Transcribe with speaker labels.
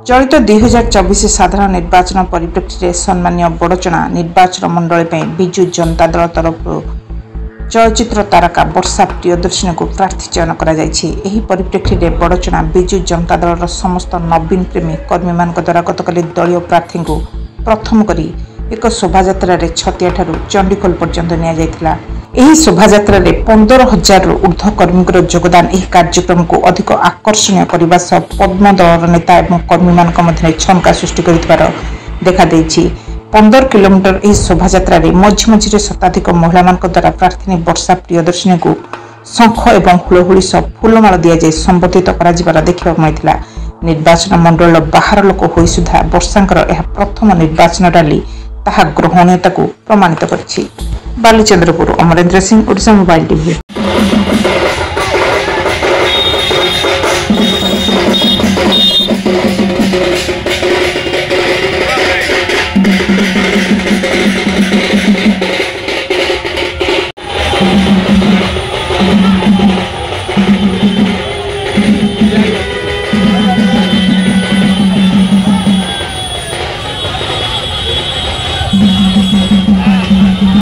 Speaker 1: चलित 2024 साधारण निर्वाचन परिप्रेक्षी में सम्मान्य बड़चना निर्वाचन मंडल विजु जनता दल तरफ चलचित्र तारका वर्षा प्रियदर्शनी को प्रार्थी चयन कर परिप्रेक्षी में बड़चना विजु जनता दल समस्त नवीन प्रेमी कर्मी मान द्वारा गतकाली दलीय प्रार्थी को प्रथम करी एक शोभायात्रा छतिया ठारू चंडीखोल पर्यंत नि शोभायात्रा 15,000 रु ऊर्ध्व कर्मी योगदान यह कार्यक्रम को अधिक आकर्षणीय करने पद्म दल नेता और कर्मी मान मध्य छनका सृष्टि कर देखा 15 किलोमीटर यह शोभायात्रा मझी मझी शताधिक महिला द्वारा प्रार्थी वर्षा प्रियदर्शनी को शंख और हुलहुली सह फूलमाल दि जाए संबर्धित कर देखा मिलता। निर्वाचन मंडल बाहर लोक हो सुधा वर्षांकर यह प्रथम निर्वाचन रैली ताहा ग्रहणीयता को प्रमाणित कर। Balichandrapur Amarendra Singh, Odisha mobile TV.